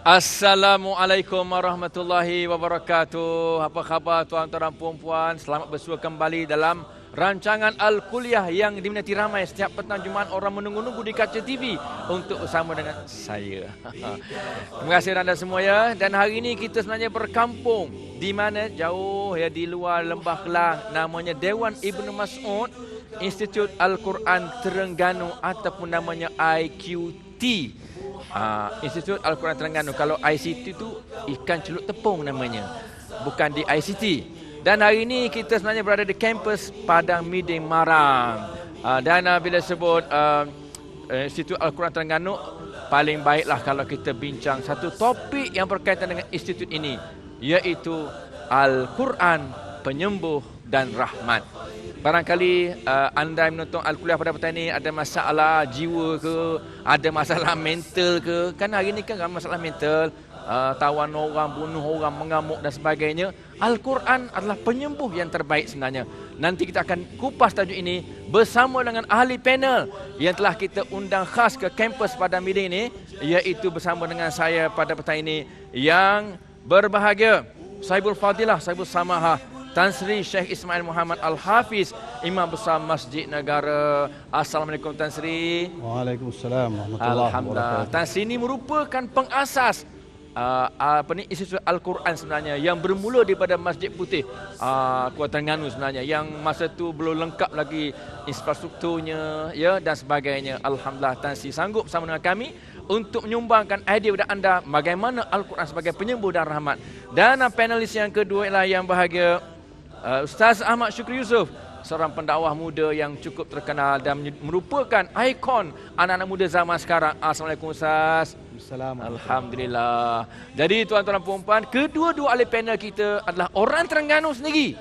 Assalamualaikum warahmatullahi wabarakatuh. Apa khabar tuan-tuan dan puan-puan? Selamat bersua kembali dalam rancangan Al-Kuliah yang diminati ramai setiap petang Jumaat orang menunggu-nunggu di kaca TV untuk bersama dengan saya. Terima kasih anda semua ya. Dan hari ini kita sebenarnya berkampung di mana jauh ya di luar Lembah Kelang, namanya Dewan Ibnu Mas'ud, Institut Al-Quran Terengganu ataupun namanya IQT. Institut Al-Quran Terengganu. Kalau ICT itu ikan celup tepung namanya, bukan di ICT. Dan hari ini kita sebenarnya berada di kampus Padang Miding Marang. Dan bila sebut Institut Al-Quran Terengganu, paling baiklah kalau kita bincang satu topik yang berkaitan dengan institut ini, iaitu Al-Quran Penyembuh dan Rahmat. Barangkali anda menonton Al-Kuliah pada petang ini ada masalah jiwa ke, ada masalah mental ke. Kan hari ini kan masalah mental, tawan orang, bunuh orang, mengamuk dan sebagainya. Al-Quran adalah penyembuh yang terbaik sebenarnya. Nanti kita akan kupas tajuk ini bersama dengan ahli panel yang telah kita undang khas ke kampus Padang Miding ini, iaitu bersama dengan saya pada petang ini yang berbahagia Sahibul Fadilah, Sahibul Samahah, Tan Sri Sheikh Ismail Muhammad Al-Hafiz, Imam Besar Masjid Negara. Assalamualaikum Tan Sri. Waalaikumsalam warahmatullahi wabarakatuh. Tan Sri ini merupakan pengasas Institut Al-Quran sebenarnya, yang bermula daripada Masjid Putih Kuala Terengganu sebenarnya, yang masa tu belum lengkap lagi infrastrukturnya ya dan sebagainya. Alhamdulillah Tan Sri sanggup bersama dengan kami untuk menyumbangkan idea kepada anda bagaimana Al-Quran sebagai penyembuh dan rahmat. Dan panelis yang kedua ialah yang bahagia Ustaz Ahmad Syukri Yusof, seorang pendakwah muda yang cukup terkenal dan merupakan ikon anak-anak muda zaman sekarang. Assalamualaikum Ustaz. Assalamualaikum. Alhamdulillah. Jadi tuan-tuan dan puan-puan, kedua-dua ahli panel kita adalah orang Terengganu sendiri,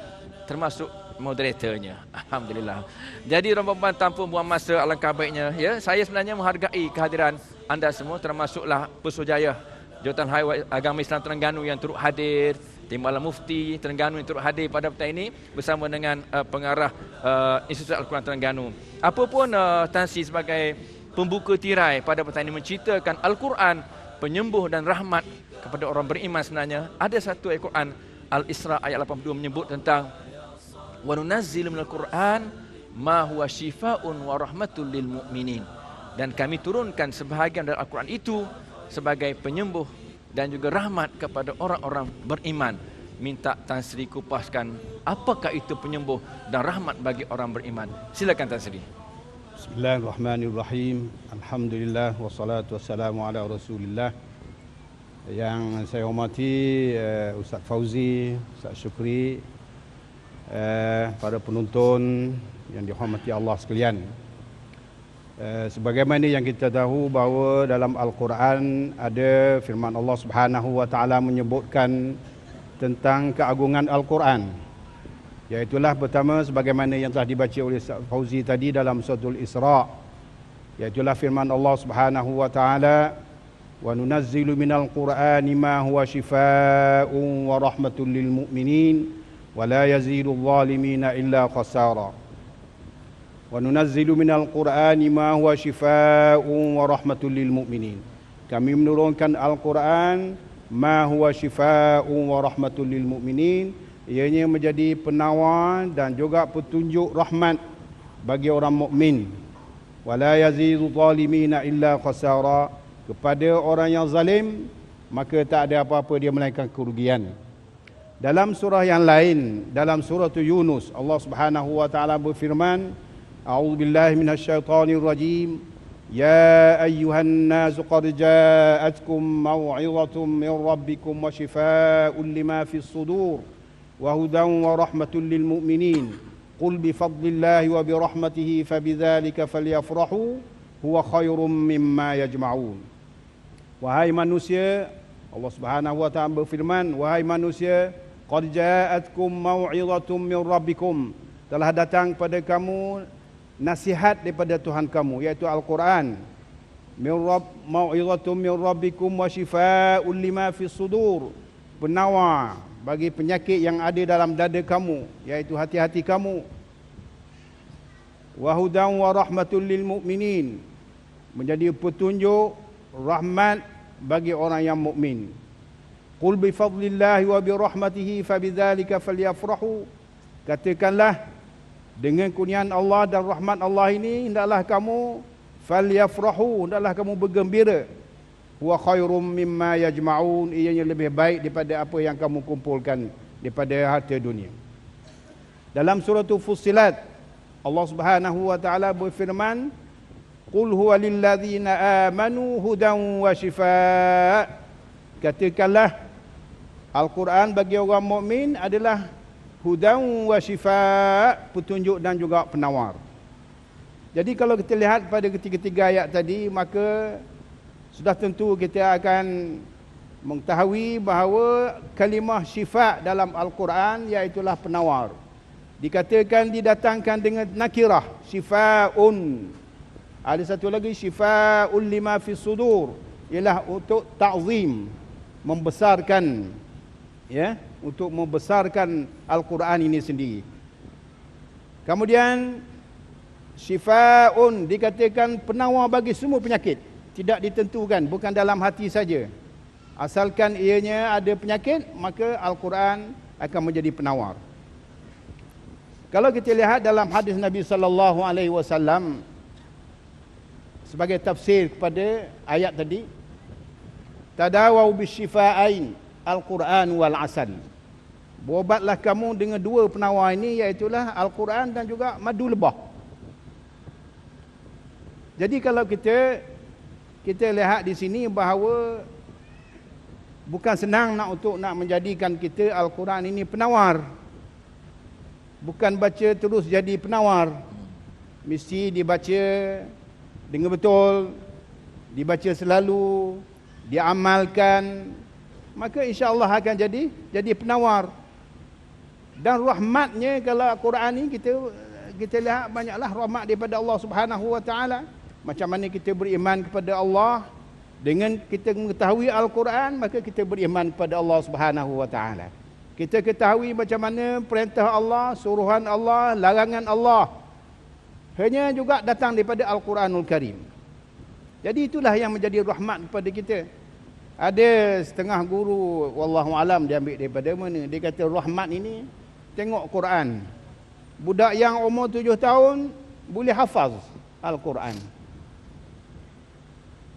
termasuk moderatornya. Alhamdulillah. Jadi tuan-tuan, tanpa buang masa, alangkah baiknya ya, saya sebenarnya menghargai kehadiran anda semua, termasuklah Pesuruhjaya Jawatan High Agama Islam Terengganu yang turut hadir, Timbalan Mufti Terengganu yang turut hadir pada petang ini bersama dengan pengarah Institut Al-Quran Terengganu. Apapun Tan Sri sebagai pembuka tirai pada petang ini menceritakan Al-Quran penyembuh dan rahmat kepada orang beriman. Sebenarnya ada satu ayat Quran, Al-Isra ayat 82 menyebut tentang wa nunazzilu minal Quran ma huwa syifaa'un wa rahmatul lil mu'minin. Dan kami turunkan sebahagian dari Al-Quran itu sebagai penyembuh dan juga rahmat kepada orang-orang beriman. Minta Tan Sri kupaskan apakah itu penyembuh dan rahmat bagi orang beriman. Silakan Tan Sri. Bismillahirrahmanirrahim. Alhamdulillah wassalatu wassalamu ala Rasulillah. Yang saya hormati Ustaz Fauzi, Ustaz Syukri, para penonton yang dihormati Allah sekalian. Sebagaimana yang kita tahu bahawa dalam Al-Quran ada firman Allah Subhanahu wa taala menyebutkan tentang keagungan Al-Quran. Iaitulah pertama sebagaimana yang telah dibaca oleh Ustaz Fauzi tadi dalam suratul Isra. Iaitulah firman Allah Subhanahu wa taala, wa nunazzilu minal Qur'ani ma huwa shifaa'un wa rahmatul lil mu'minin wa la yazidul zalimina illa khasara. Wa nunazzilu minal Qur'ani ma huwa shifaa'un wa rahmatul lil mu'minin. Kami menurunkan Al-Quran ma huwa shifaa'un wa rahmatul lil mu'minin, ianya menjadi penawar dan juga petunjuk rahmat bagi orang mukmin. Wa la yazidu zalimina illa khasara. Kepada orang yang zalim maka tak ada apa-apa dia melainkan kerugian. Dalam surah yang lain, dalam surah Yunus, Allah Subhanahu wa taala berfirman, أعوذ بالله من الشيطان الرجيم يا أيها الناس قد جاءتكم موعظة من ربكم وشفاء لما في الصدور وهدى ورحمة للمؤمنين قل بفضل الله وبرحمته فبذلك فليفرحوا هو خير مما يجمعون. Wahai manusia, Allah Subhanahu wa taala berfirman, wahai manusia, qad ja'atkum mau'izatun min rabbikum, telah datang pada kamu nasihat daripada Tuhan kamu, iaitu Al-Quran. Mau'izatun min rabbikum wa shifaa'un lima fis sudur, penawar bagi penyakit yang ada dalam dada kamu, iaitu hati-hati kamu. Wa hudan wa rahmatul lil mu'minin, menjadi petunjuk, rahmat bagi orang yang mukmin. Qul bi fadlillahi wa bi rahmatihi fabidzalika falyafrahu. Katakanlah dengan kurniaan Allah dan rahmat Allah ini hendaklah kamu falyafrahu, hendaklah kamu bergembira. Huwa khairum mimma yajma'un, ianya lebih baik daripada apa yang kamu kumpulkan daripada harta dunia. Dalam surah Fussilat Allah Subhanahu wa taala berfirman, Qul huwa lilladzina amanu hudan wa shifaa. Katakanlah Al-Quran bagi orang mukmin adalah hudan wa shifaa, petunjuk dan juga penawar. Jadi kalau kita lihat pada ketiga-tiga ayat tadi, maka sudah tentu kita akan mengetahui bahawa kalimah syifa dalam Al-Quran iaitulah penawar. Dikatakan didatangkan dengan nakirah, syifaun. Ada satu lagi syifaun lima fis sudur, ialah untuk ta'zim, membesarkan, ya, untuk membesarkan Al-Quran ini sendiri. Kemudian syifaun dikatakan penawar bagi semua penyakit, tidak ditentukan, bukan dalam hati saja. Asalkan ianya ada penyakit, maka Al-Quran akan menjadi penawar. Kalau kita lihat dalam hadis Nabi sallallahu alaihi wasallam sebagai tafsir kepada ayat tadi, tadawau bisyifa'ain Al-Quran wal asal. Berobatlah kamu dengan dua penawar ini, iaitulah Al-Quran dan juga madu lebah. Jadi kalau kita lihat di sini bahawa bukan senang untuk menjadikan kita Al-Quran ini penawar. Bukan baca terus jadi penawar. Mesti dibaca dengan betul, dibaca selalu, diamalkan, maka insya-Allah akan jadi penawar. Dan rahmatnya kalau Al-Quran ini kita lihat banyaklah rahmat daripada Allah Subhanahu wa taala. Macam mana kita beriman kepada Allah, dengan kita mengetahui Al-Quran, maka kita beriman kepada Allah Subhanahu wa taala. Kita ketahui macam mana perintah Allah, suruhan Allah, larangan Allah, hanya juga datang daripada Al-Quranul Karim. Jadi itulah yang menjadi rahmat kepada kita. Ada setengah guru, wallahu alam, dia ambil daripada mana, dia kata rahmat ini, tengok Quran. Budak yang umur 7 tahun boleh hafaz Al-Quran.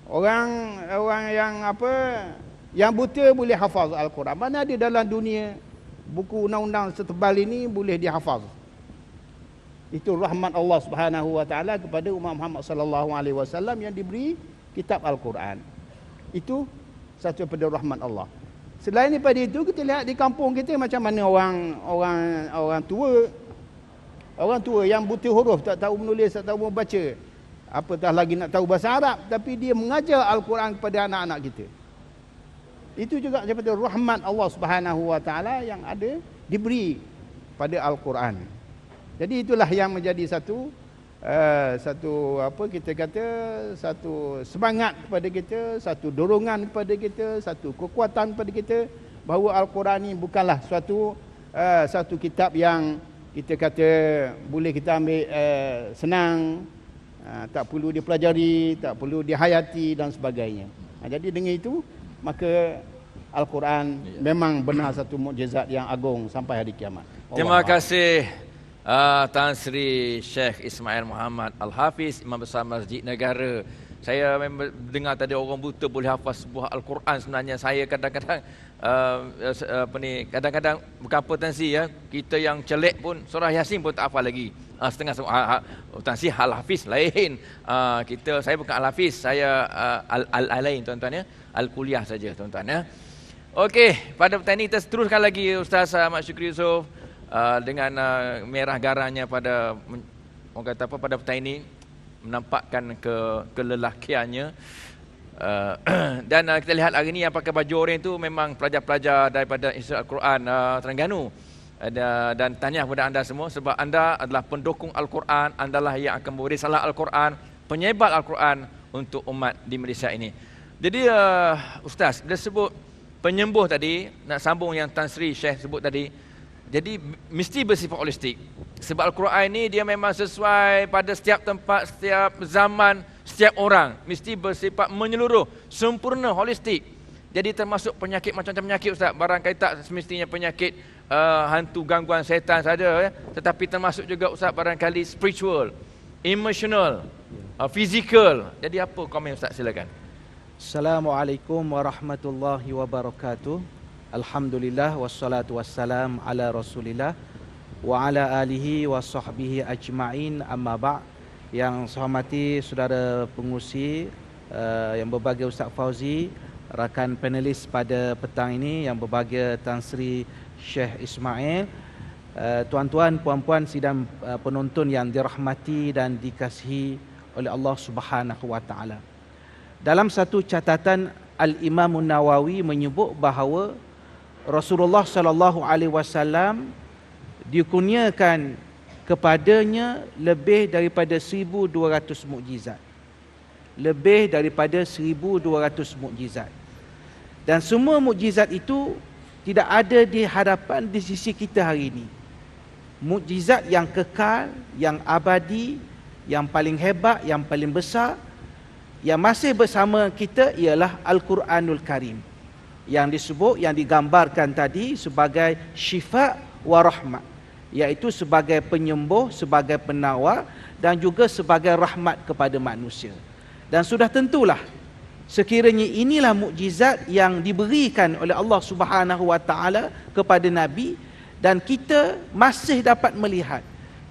Orang yang buta boleh hafaz Al-Quran. Mana ada dalam dunia buku undang-undang setebal ini boleh dihafaz. Itu rahmat Allah Subhanahu wa taala kepada umat Muhammad sallallahu alaihi wasallam yang diberi kitab Al-Quran. Itu satu daripada rahmat Allah. Selain daripada itu, kita lihat di kampung kita macam mana orang tua yang buta huruf, tak tahu menulis, tak tahu membaca, apatah lagi nak tahu bahasa Arab, tapi dia mengajar Al-Quran kepada anak-anak kita. Itu juga daripada rahmat Allah Subhanahu wa taala yang ada diberi pada Al-Quran. Jadi itulah yang menjadi satu semangat kepada kita, satu dorongan kepada kita, satu kekuatan kepada kita bahawa Al-Quran ini bukanlah satu kitab yang kita kata boleh kita ambil senang, tak perlu dipelajari, tak perlu dihayati dan sebagainya. Jadi dengan itu, maka Al-Quran memang benar satu mukjizat yang agung sampai hari kiamat. Terima kasih Tan Sri Sheikh Ismail Muhammad Al-Hafiz, Imam Besar Masjid Negara. Saya memang dengar tadi orang buta boleh hafaz sebuah Al-Quran. Sebenarnya saya kadang-kadang kadang-kadang bukan potensi, ya, kita yang celek pun surah Yasin pun tak hafal lagi. Setengah Tan Sri Al-Hafiz lain. Saya bukan Al-Hafiz, saya Al-Alain tuan-tuan, ya. Al-Kuliah saja tuan-tuan, ya. Okey, pada petang ini kita teruskan lagi Ustaz Ahmad Syukri Yusof dengan merah garangnya pada pada petang ini menampakkan kelelakiannya. Dan kita lihat hari ini yang pakai baju oranye itu memang pelajar-pelajar daripada Institut Al-Quran Terengganu. Dan tahniah kepada anda semua sebab anda adalah pendukung Al-Quran, andalah yang akan memberi salah Al-Quran, penyebar Al-Quran untuk umat di Malaysia ini. Jadi Ustaz, dia sebut penyembuh tadi, nak sambung yang Tan Sri Syekh sebut tadi. Jadi mesti bersifat holistik. Sebab Al-Quran ini dia memang sesuai pada setiap tempat, setiap zaman, setiap orang mesti bersifat menyeluruh, sempurna, holistik. Jadi termasuk penyakit macam-macam penyakit Ustaz. Barangkali tak semestinya penyakit hantu gangguan setan saja, tetapi termasuk juga Ustaz barangkali spiritual, emotional, physical. Jadi apa komen Ustaz, silakan. Assalamualaikum warahmatullahi wabarakatuh. Alhamdulillah wassalatu wassalam ala Rasulillah wa ala alihi wa sahbihi ajma'in, amma ba'. Yang saya hormati saudara pengurusi, yang berbahagia Ustaz Fauzi, rakan panelis pada petang ini yang berbahagia Tan Sri Syekh Ismail, tuan-tuan, puan-puan sidang penonton yang dirahmati dan dikasihi oleh Allah Subhanahu wa taala. Dalam satu catatan, Al-Imam Nawawi menyebut bahawa Rasulullah sallallahu alaihi wasallam dikurniakan kepadanya lebih daripada 1200 mukjizat. Lebih daripada 1200 mukjizat. Dan semua mukjizat itu tidak ada di hadapan di sisi kita hari ini. Mukjizat yang kekal, yang abadi, yang paling hebat, yang paling besar, yang masih bersama kita ialah Al-Quranul Karim, yang disebut, yang digambarkan tadi sebagai syifa wa rahmat, iaitu sebagai penyembuh, sebagai penawar dan juga sebagai rahmat kepada manusia. Dan sudah tentulah sekiranya inilah mukjizat yang diberikan oleh Allah Subhanahu wa taala kepada Nabi, dan kita masih dapat melihat,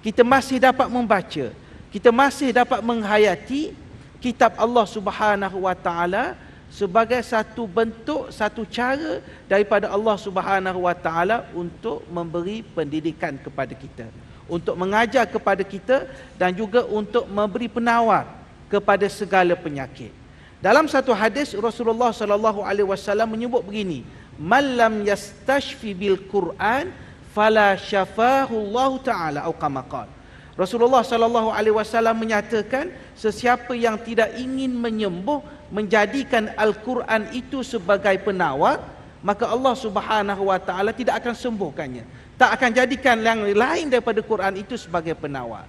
kita masih dapat membaca, kita masih dapat menghayati kitab Allah Subhanahu wa taala sebagai satu bentuk, satu cara daripada Allah Subhanahu wa taala untuk memberi pendidikan kepada kita, untuk mengajar kepada kita dan juga untuk memberi penawar kepada segala penyakit. Dalam satu hadis Rasulullah sallallahu alaihi wasallam menyebut begini, "Man lam yastashfi bil Quran fala syafahu Allah taala," atau kama qala. Rasulullah sallallahu alaihi wasallam menyatakan, sesiapa yang tidak ingin menyembuh, menjadikan Al-Quran itu sebagai penawar, maka Allah Subhanahu wa taala tidak akan sembuhkannya. Tak akan jadikan yang lain daripada Quran itu sebagai penawar.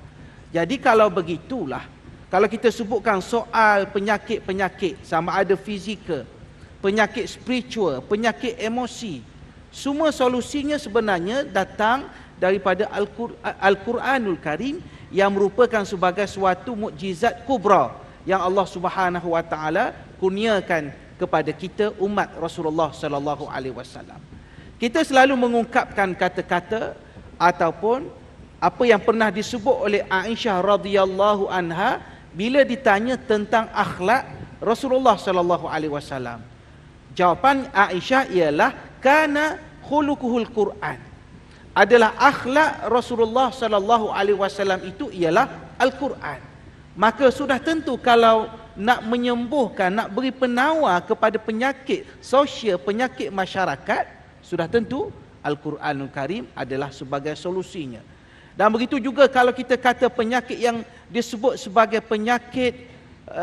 Jadi kalau begitulah, kalau kita sebutkan soal penyakit-penyakit, sama ada fizikal, penyakit spiritual, penyakit emosi, semua solusinya sebenarnya datang daripada Al-Quranul Karim, yang merupakan sebagai suatu mukjizat kubra yang Allah Subhanahu wa taala kurniakan kepada kita umat Rasulullah sallallahu alaihi wasallam. Kita selalu mengungkapkan kata-kata ataupun apa yang pernah disebut oleh Aisyah radhiyallahu anha bila ditanya tentang akhlak Rasulullah sallallahu alaihi wasallam. Jawapan Aisyah ialah kana khuluquhul Quran. Adalah akhlak Rasulullah sallallahu alaihi wasallam itu ialah Al-Quran. Maka sudah tentu kalau nak menyembuhkan, nak beri penawar kepada penyakit sosial, penyakit masyarakat, sudah tentu Al-Quranul Karim adalah sebagai solusinya. Dan begitu juga kalau kita kata penyakit yang disebut sebagai penyakit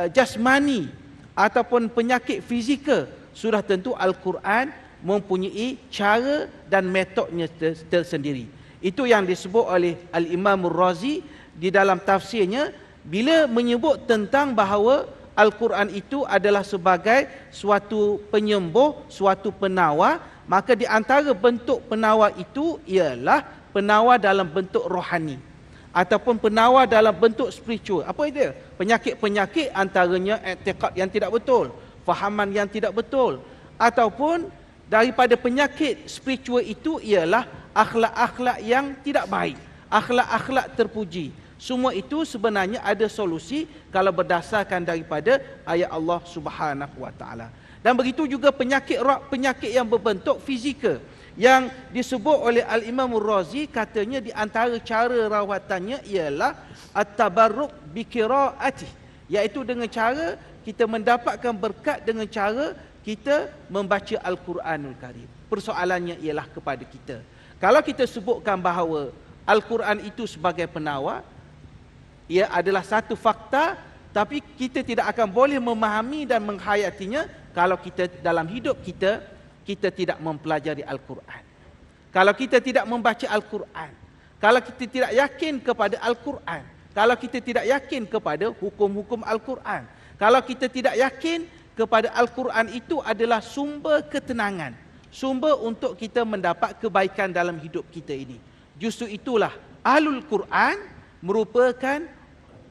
jasmani ataupun penyakit fizikal, sudah tentu Al-Quran mempunyai cara dan metodnya tersendiri. Itu yang disebut oleh Al-Imam Ar-Razi di dalam tafsirnya, bila menyebut tentang bahawa Al-Quran itu adalah sebagai suatu penyembuh, suatu penawar, maka di antara bentuk penawar itu ialah penawar dalam bentuk rohani ataupun penawar dalam bentuk spiritual. Apa itu? Penyakit-penyakit antaranya i'tiqad yang tidak betul, fahaman yang tidak betul, ataupun daripada penyakit spiritual itu ialah akhlak-akhlak yang tidak baik, akhlak-akhlak terpuji. Semua itu sebenarnya ada solusi kalau berdasarkan daripada ayat Allah Subhanahu wa taala. Dan begitu juga penyakit yang berbentuk fizikal yang disebut oleh Al-Imam Ar-Razi, katanya di antara cara rawatannya ialah at-tabarruk bi qiraatih, iaitu dengan cara kita mendapatkan berkat dengan cara kita membaca Al-Quranul Karim. Persoalannya ialah kepada kita. Kalau kita sebutkan bahawa Al-Quran itu sebagai penawar, ia adalah satu fakta, tapi kita tidak akan boleh memahami dan menghayatinya kalau kita dalam hidup kita tidak mempelajari Al-Quran. Kalau kita tidak membaca Al-Quran, kalau kita tidak yakin kepada Al-Quran, kalau kita tidak yakin kepada hukum-hukum Al-Quran, Kalau kita tidak yakin kepada Al-Quran itu adalah sumber ketenangan, sumber untuk kita mendapat kebaikan dalam hidup kita ini. Justru itulah Ahlul Quran merupakan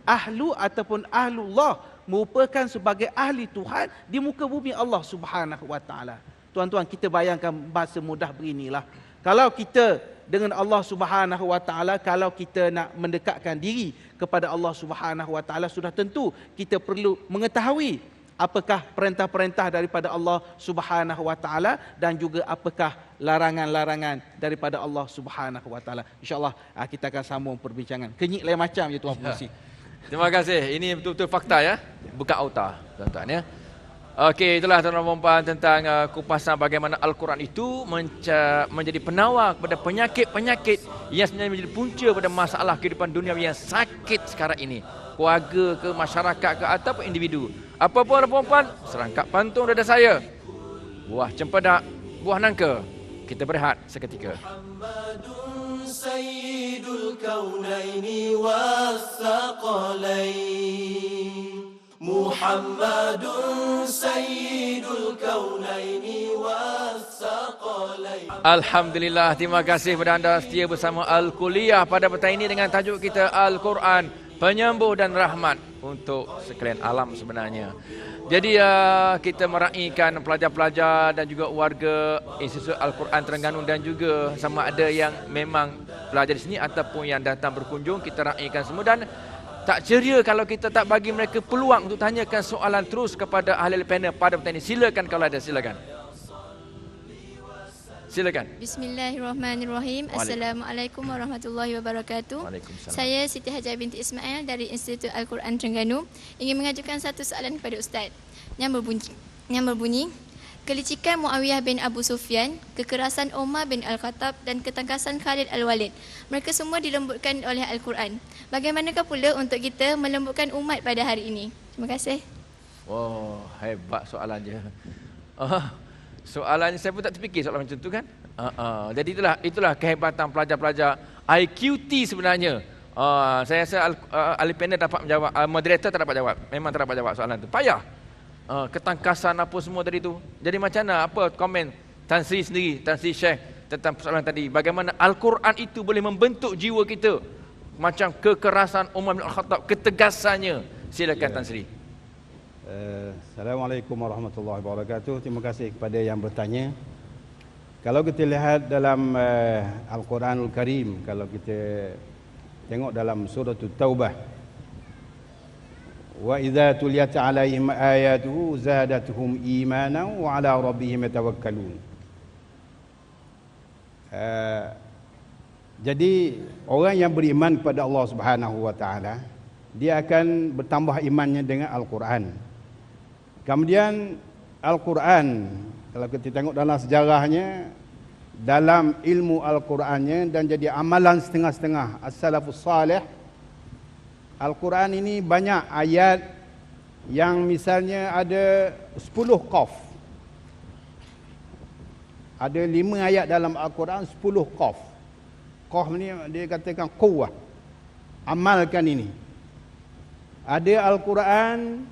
ahlu ataupun ahlullah, merupakan sebagai ahli Tuhan di muka bumi Allah Subhanahu wa taala. Tuan-tuan, kita bayangkan bahasa mudah beginilah. Kalau kita dengan Allah Subhanahu wa taala, kalau kita nak mendekatkan diri kepada Allah Subhanahu wa taala, sudah tentu kita perlu mengetahui apakah perintah-perintah daripada Allah Subhanahu wa taala dan juga apakah larangan-larangan daripada Allah Subhanahu wa taala. Insya-Allah kita akan sambung perbincangan. Kenyik lain macam je tuan pengurusi. Terima kasih. Ini betul-betul fakta ya. Buka auta, tuan-tuan ya. Okey, itulah tuan-tuan dan puan tentang kupasan bagaimana Al-Quran itu menjadi penawar kepada penyakit-penyakit yang sebenarnya menjadi punca pada masalah kehidupan dunia yang sakit sekarang ini. Keluarga ke, masyarakat ke, ataupun individu. Apa pun puan-puan, serangkap pantun dada saya. Buah cempedak, buah nangka. Kita berehat seketika. Muhammadun sayyidul kaunaini wassaqalain. Muhammadun sayyidul kaunaini wassaqalain. Alhamdulillah, terima kasih kepada anda setia bersama Al-Kuliah pada petang ini dengan tajuk kita Al-Quran, penyembuh dan rahmat untuk sekalian alam sebenarnya. Jadi kita meraihkan pelajar-pelajar dan juga warga Institut Al-Quran Terengganu dan juga sama ada yang memang pelajar di sini ataupun yang datang berkunjung, kita raihkan semua. Dan tak ceria kalau kita tak bagi mereka peluang untuk tanyakan soalan terus kepada ahli panel pada petang ini. Silakan kalau ada, silakan. Silakan. Bismillahirrahmanirrahim. Assalamualaikum warahmatullahi wabarakatuh. Waalaikumsalam. Saya Siti Hajar binti Ismail dari Institut Al-Quran Terengganu ingin mengajukan satu soalan kepada Ustaz yang berbunyi kelicikan Muawiyah bin Abu Sufyan, kekerasan Umar bin Al-Khattab dan ketangkasan Khalid Al-Walid. Mereka semua dilembutkan oleh Al-Quran. Bagaimanakah pula untuk kita melembutkan umat pada hari ini? Terima kasih. Oh, hebat soalannya. Soalannya saya pun tak terfikir soalan macam tu kan. Jadi itulah kehebatan pelajar-pelajar IQT sebenarnya. Saya rasa ahli panel dapat menjawab, moderator tak dapat jawab. Memang tak dapat jawab soalan tu. Payah. Ketangkasan apa semua tadi tu. Jadi macam mana, apa komen Tan Sri sendiri, Tan Sri Syekh tentang persoalan tadi. Bagaimana Al-Quran itu boleh membentuk jiwa kita. Macam kekerasan Umar bin Al-Khattab, ketegasannya. Silakan Tan Sri. Assalamualaikum warahmatullahi wabarakatuh. Terima kasih kepada yang bertanya. Kalau kita lihat dalam Al-Quranul Karim, kalau kita tengok dalam surah Taubah, wa idza tuliyat alaihim ayatuhu zadatuhum imanan wa ala rabbihim yatawakkalun. Jadi orang yang beriman kepada Allah Subhanahu wa taala, dia akan bertambah imannya dengan Al-Quran. Kemudian Al-Quran, kalau kita tengok dalam sejarahnya, dalam ilmu Al-Qurannya dan jadi amalan setengah-setengah as-salafus salih, Al-Quran ini banyak ayat yang misalnya ada 10 qaf. Ada 5 ayat dalam Al-Quran, 10 qaf. Qaf ni dia katakan quwwah. Amalkan ini. Ada Al-Quran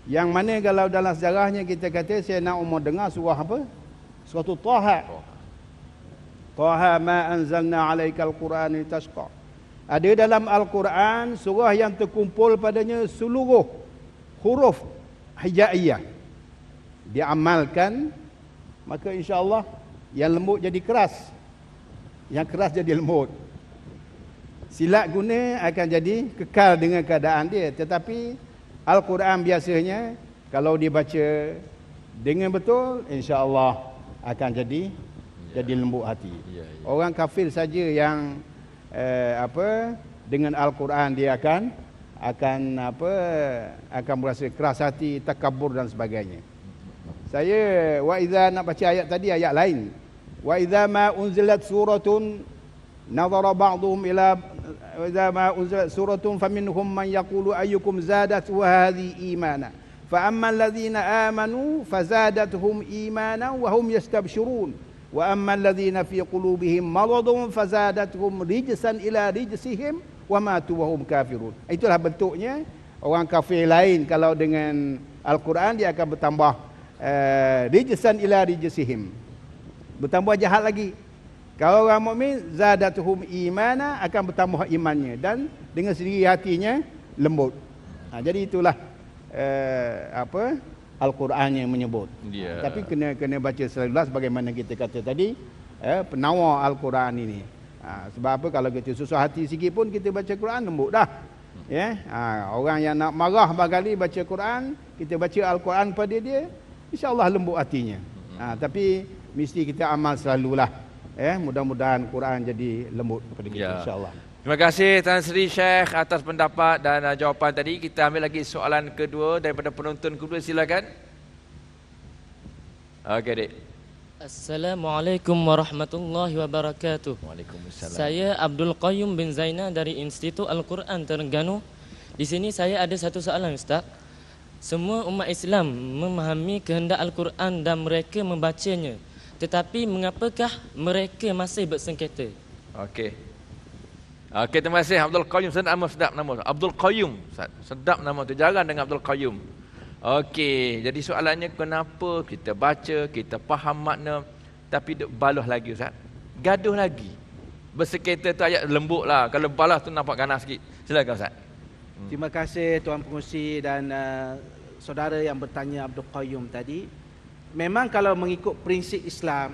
yang mana kalau dalam sejarahnya kita kata, saya nak umur dengar surah apa? Surah Taha. Taha ma anzalna alaikal Quran litashqa. Ada dalam Al-Quran surah yang terkumpul padanya seluruh huruf hijaiyah. Diamalkan, maka insya-Allah yang lembut jadi keras. Yang keras jadi lembut. Silat guna akan jadi kekal dengan keadaan dia. Tetapi Al-Quran biasanya kalau dibaca dengan betul, insya-Allah akan jadi lembut hati. Orang kafir saja yang dengan Al-Quran dia akan merasa keras hati, takabur dan sebagainya. Saya wa idza nak baca ayat tadi, ayat lain. Wa idza ma unzilat suratun nazara ba'dhum ila وإذا ما أنزلت سورة فمنهم من يقول أيكم زادته هذه إيمانا فأما الذين آمنوا فزادتهم إيمانا وهم يستبشرون وأما الذين في قلوبهم مرض فزادتهم رجسا إلى رجسهم وماتوا وهم كافرون. Itulah bentuknya Orang kafir lain kalau dengan Al-Quran dia akan bertambah rijsan ila rijsihim. Bertambah jahat lagi. Kalau orang mukmin zadatuhum imana, akan bertambah imannya dan dengan sendiri hatinya lembut. Jadi itulah Al-Quran yang menyebut. Ya. Tapi kena baca selalulah sebagaimana kita kata tadi, penawar Al-Quran ini. Sebab apa, kalau kita susah hati sikit pun kita baca Quran lembut dah. Ya, orang yang nak marah barangkali baca Quran, kita baca Al-Quran pada dia, insya-Allah lembut hatinya. Tapi mesti kita amal selalulah. Mudah-mudahan Quran jadi lembut kepada kita, insya-Allah. Terima kasih Tan Sri Syekh atas pendapat dan jawapan tadi. Kita ambil lagi soalan kedua daripada penonton kedua, silakan. Okey, Dik. Assalamualaikum warahmatullahi wabarakatuh. Waalaikumsalam. Saya Abdul Qayyum bin Zainal dari Institut Al-Quran Terengganu. Di sini saya ada satu soalan, Ustaz. Semua umat Islam memahami kehendak Al-Quran dan mereka membacanya. Tetapi mengapakah mereka masih bersengketa? Okey. Okey, terima kasih Abdul Qayyum. Sedap nama. Abdul Qayyum. Sedap nama tu. Jarang dengan Abdul Qayyum. Okey, jadi soalannya kenapa kita baca, kita faham makna tapi duk balah lagi, Ustaz? Gaduh lagi. Bersengketa tu ayat lembut lah. Kalau balas tu nampak ganas sikit. Silakan, Ustaz. Terima kasih Tuan Pengurusi dan saudara yang bertanya Abdul Qayyum tadi. Memang kalau mengikut prinsip Islam,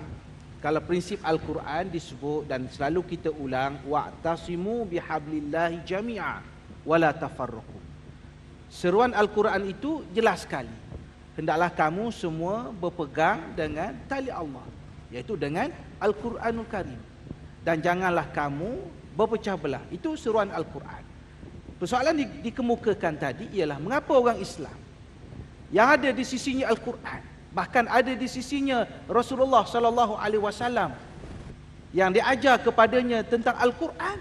kalau prinsip Al-Quran disebut dan selalu kita ulang, wa'tasimu bihablillahi jami'a wala tafarraqu. Seruan Al-Quran itu jelas sekali. Hendaklah kamu semua berpegang dengan tali Allah, iaitu dengan Al-Quranul Karim. Dan janganlah kamu berpecah belah. Itu seruan Al-Quran. Persoalan dikemukakan tadi ialah mengapa orang Islam yang ada di sisinya Al-Quran, bahkan ada di sisinya Rasulullah sallallahu alaihi wasallam yang diajar kepadanya tentang Al-Quran,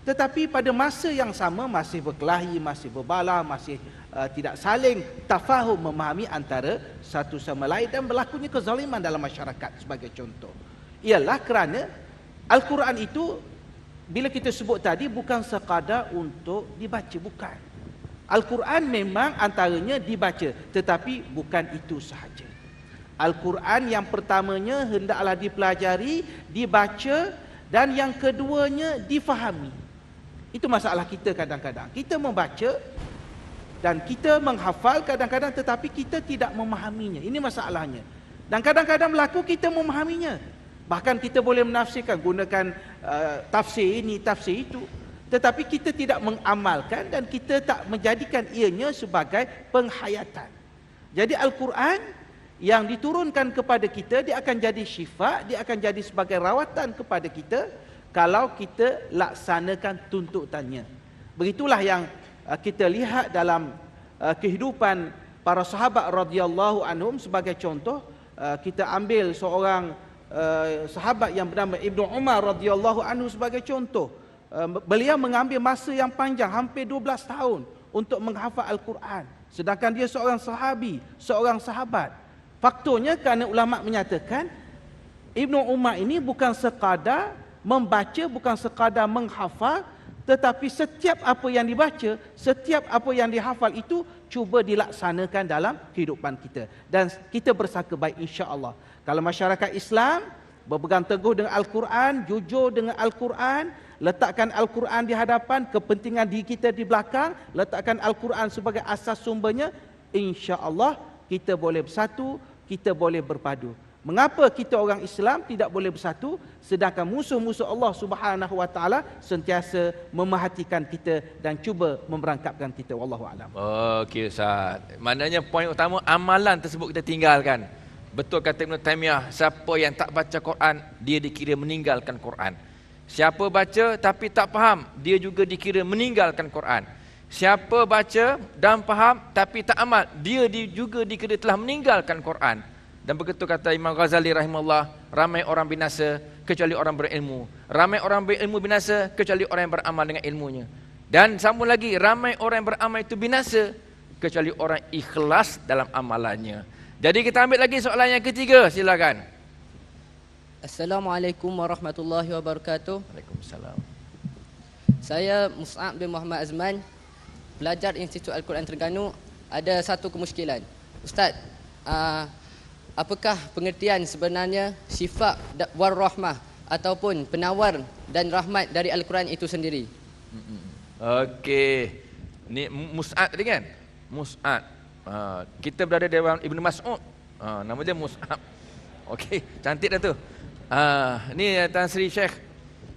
tetapi pada masa yang sama masih berkelahi, masih berbalah, masih tidak saling tafahum memahami antara satu sama lain dan berlakunya kezaliman dalam masyarakat. Sebagai contoh, ialah kerana Al-Quran itu bila kita sebut tadi bukan sekadar untuk dibaca, bukan. Al-Quran memang antaranya dibaca, tetapi bukan itu sahaja. Al-Quran yang pertamanya hendaklah dipelajari, dibaca, dan yang keduanya difahami. Itu masalah kita kadang-kadang. Kita membaca dan kita menghafal kadang-kadang, tetapi kita tidak memahaminya. Ini masalahnya. Dan kadang-kadang berlaku kita memahaminya. Bahkan kita boleh menafsirkan, gunakan tafsir ini, tafsir itu. Tetapi kita tidak mengamalkan dan kita tak menjadikan ianya sebagai penghayatan. Jadi Al-Quran yang diturunkan kepada kita, dia akan jadi syifa, dia akan jadi sebagai rawatan kepada kita kalau kita laksanakan tuntutannya. Begitulah yang kita lihat dalam kehidupan para sahabat radhiyallahu anhum. Sebagai contoh, kita ambil seorang sahabat yang bernama Ibnu Umar radhiyallahu anhu sebagai contoh. Beliau mengambil masa yang panjang, hampir 12 tahun untuk menghafal Al-Quran. Sedangkan dia seorang sahabi, seorang sahabat. Faktornya kerana ulama menyatakan Ibnu Umar ini bukan sekadar membaca, bukan sekadar menghafal, tetapi setiap apa yang dibaca, setiap apa yang dihafal itu cuba dilaksanakan dalam kehidupan kita. Dan kita bersangka baik, insya-Allah. Kalau masyarakat Islam berpegang teguh dengan Al-Quran, jujur dengan Al-Quran, letakkan Al-Quran di hadapan, kepentingan diri kita di belakang, letakkan Al-Quran sebagai asas sumbernya, insya-Allah kita boleh bersatu, kita boleh berpadu. Mengapa kita orang Islam tidak boleh bersatu, sedangkan musuh-musuh Allah Subhanahu wa taala sentiasa memerhatikan kita dan cuba memerangkapkan kita? Wallahu a'lam. Okey, Ustaz. Maknanya poin utama, amalan tersebut kita tinggalkan. Betul kata Ibn Taymiyah, siapa yang tak baca Quran, dia dikira meninggalkan Quran. Siapa baca tapi tak faham, dia juga dikira meninggalkan Quran. Siapa baca dan faham tapi tak amal, dia juga dikira telah meninggalkan Quran. Dan begitu kata Imam Ghazali rahimahullah, ramai orang binasa kecuali orang berilmu. Ramai orang berilmu binasa kecuali orang yang beramal dengan ilmunya. Dan sambung lagi, ramai orang yang beramal itu binasa kecuali orang ikhlas dalam amalannya. Jadi kita ambil lagi soalan yang ketiga, silakan. Assalamualaikum warahmatullahi wabarakatuh. Waalaikumsalam. Saya Mus'ab bin Muhammad Azman pelajar Institut Al-Quran Terengganu ada satu kemusykilan. Ustaz, apakah pengertian sebenarnya syifa war rahmah ataupun penawar dan rahmat dari Al-Quran itu sendiri? Okey. Ni Mus'ab tadi kan? Mus'ab. Kita berada di dewan Ibnu Mas'ud. Nama dia Mus'ab. Okey, cantik dah tu. Ni Tan Sri Syekh.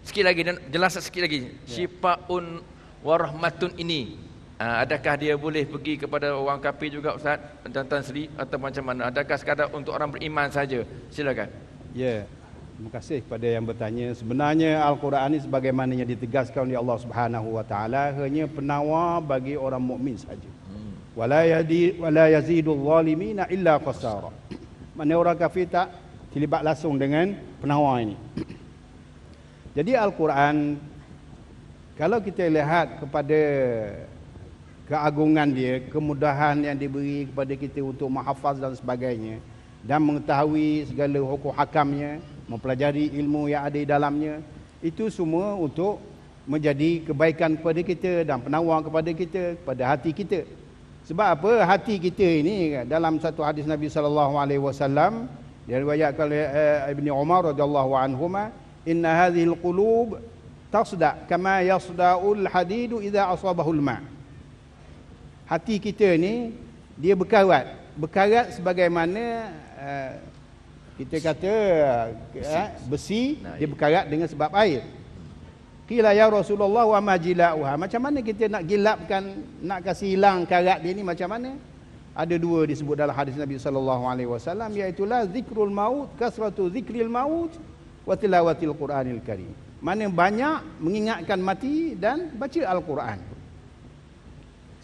Sikit lagi dan jelas sikit lagi. Syifaun warahmatun ini. Adakah dia boleh pergi kepada orang kafir juga Ustaz dan Tan Sri atau macam mana? Adakah sekadar untuk orang beriman saja? Silakan. Ya. Terima kasih kepada yang bertanya. Sebenarnya Al-Quran ini sebagaimana yang ditegaskan oleh Allah Subhanahu wa taala hanya penawar bagi orang mukmin saja. Wala yazidul zalimina illa khasara. Mana orang kafir tak terlibat langsung dengan penawar ini. Jadi Al-Quran, kalau kita lihat kepada keagungan dia, kemudahan yang diberi kepada kita untuk menghafaz dan sebagainya, dan mengetahui segala hukum hakamnya, mempelajari ilmu yang ada di dalamnya, itu semua untuk menjadi kebaikan kepada kita dan penawar kepada kita, kepada hati kita. Sebab apa? Hati kita ini dalam satu hadis Nabi SAW diriwayatkan oleh Ibni Umar radhiyallahu anhuma, inna hadhil qulub tasda kama yasda'ul hadidu idza asabahul ma. Hati kita ni dia berkarat sebagaimana kita kata besi dia berkarat dengan sebab air. Qila ya Rasulullah wa ma jila'uha. Macam mana kita nak gilapkan, nak kasih hilang karat dia ni macam mana? Ada dua disebut dalam hadis Nabi SAW, iaitu zikrul maut, kasratu zikril maut wa tilawatil Quranil Karim. Mana banyak mengingatkan mati dan baca Al-Quran.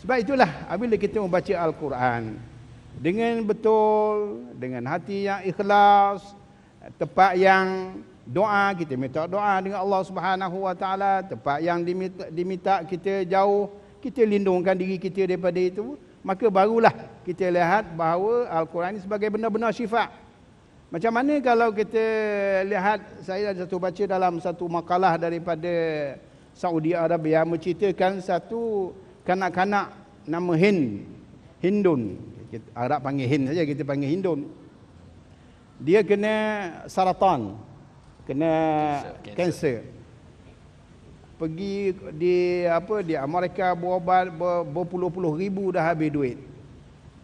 Sebab itulah apabila kita membaca Al-Quran dengan betul, dengan hati yang ikhlas, tempat yang doa, kita minta doa dengan Allah Subhanahu wa taala, tempat yang diminta kita jauh, kita lindungkan diri kita daripada itu, maka barulah kita lihat bahawa Al-Quran ini sebagai benar-benar syifa. Macam mana kalau kita lihat, saya ada satu baca dalam satu makalah daripada Saudi Arabia menceritakan satu kanak-kanak nama Hindun. Arab panggil Hind saja, kita panggil Hindun. Dia kena saratan, kena kanser. Pergi di Amerika berobat berpuluh-puluh ribu dah habis duit.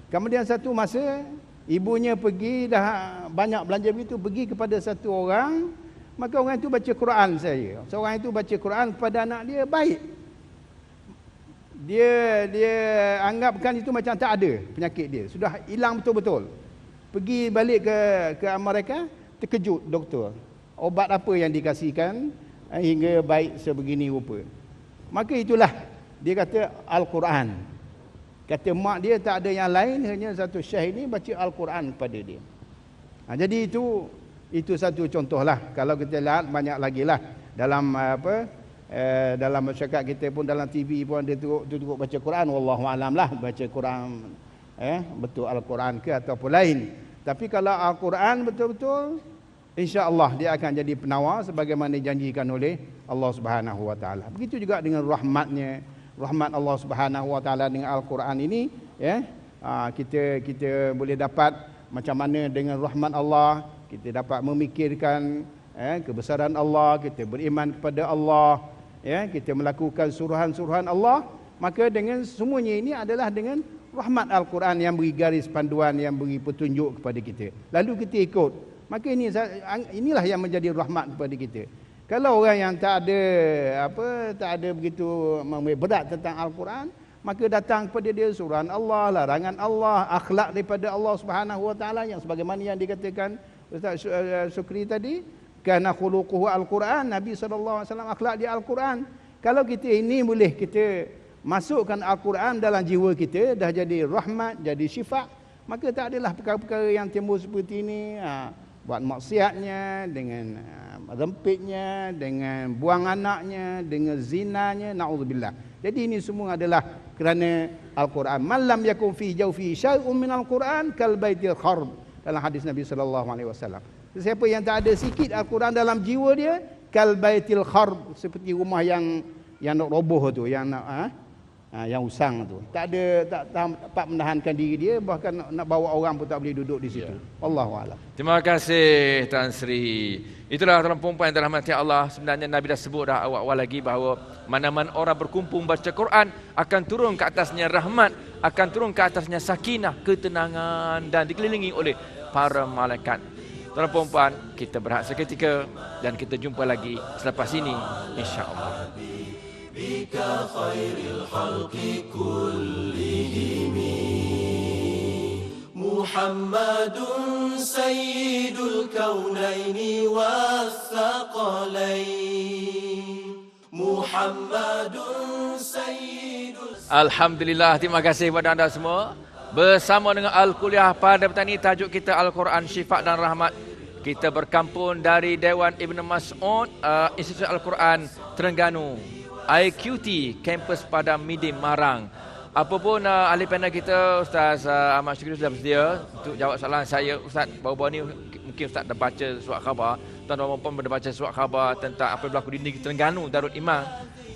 Kemudian satu masa ibunya pergi, dah banyak belanja begitu, pergi kepada satu orang, maka orang itu baca Quran saya. Seorang itu baca Quran kepada anak dia, baik. Dia anggapkan itu macam tak ada penyakit dia, sudah hilang betul-betul. Pergi balik ke Amerika, terkejut doktor. Obat apa yang dikasihkan hingga baik sebegini rupa. Maka itulah dia kata Al-Quran. Kata mak dia tak ada yang lain, hanya satu syekh ini baca Al-Quran kepada dia. Jadi itu satu contohlah. Kalau kita lihat banyak lagi lah dalam dalam masyarakat kita pun, dalam TV pun dia duduk baca Quran, wallahu alam lah baca Quran betul Al-Quran ke ataupun lain. Tapi kalau Al-Quran betul-betul, insya-Allah dia akan jadi penawar sebagaimana dijanjikan oleh Allah Subhanahu wa taala. Begitu juga dengan rahmatnya, rahmat Allah Subhanahu wa taala dengan Al-Quran ini, kita boleh dapat macam mana dengan rahmat Allah, kita dapat memikirkan kebesaran Allah, kita beriman kepada Allah, kita melakukan suruhan-suruhan Allah. Maka dengan semuanya ini adalah dengan rahmat Al-Quran yang beri garis panduan, yang beri petunjuk kepada kita, lalu kita ikut. Maka inilah yang menjadi rahmat kepada kita. Kalau orang yang tak ada begitu berat tentang Al-Quran, maka datang kepada dia suruhan Allah, larangan Allah, akhlak daripada Allah Subhanahu wa taala, yang sebagaimana yang dikatakan Ustaz Sukri tadi, kana khuluquhu Al-Quran, Nabi SAW akhlak dia Al-Quran. Kalau kita ini boleh kita masukkan Al-Quran dalam jiwa kita, dah jadi rahmat, jadi syifa, maka tak adalah perkara-perkara yang timbul seperti ini, buat maksiatnya, dengan rempitnya, dengan buang anaknya, dengan zinanya, na'udzubillah. Jadi ini semua adalah kerana Al-Quran. Man lam yakun fi jawfi syai'un min Al-Quran kal baitil kharb, dalam hadis Nabi SAW. Siapa yang tak ada sikit Al-Quran dalam jiwa dia, kal baitil kharb, seperti rumah yang nak roboh tu, yang nak yang usang tu. Tak dapat menahankan diri dia, bahkan nak bawa orang pun tak boleh duduk di situ. Wallahu a'lam. Terima kasih Tan Sri. Itulah tuan perempuan yang dirahmati Allah. Sebenarnya Nabi dah sebut dah awal-awal lagi bahawa mana-mana orang berkumpul baca Quran akan turun ke atasnya rahmat, akan turun ke atasnya sakinah, ketenangan dan dikelilingi oleh para malaikat. Tuan perempuan, kita berehat seketika dan kita jumpa lagi selepas ini insya-Allah. Bika khairil khalqi kullihim Muhammadun sayyidul kaunaini wathaqalain Muhammadun sayyidul. Alhamdulillah, terima kasih kepada anda semua. Bersama dengan Al-Kuliah pada petang ini, tajuk kita Al-Quran Syifa dan Rahmat. Kita berkampung dari Dewan Ibn Mas'ud, Institut Al-Quran Terengganu, IQT, kampus pada Midim Marang. Apapun ahli panel kita, Ustaz Ahmad Syukri sudah bersedia untuk jawab soalan saya. Ustaz, baru-baru ni mungkin Ustaz dah baca surat khabar. Tuan-tuan pun dah baca surat khabar tentang apa yang berlaku di negeri Terengganu, Darul Iman.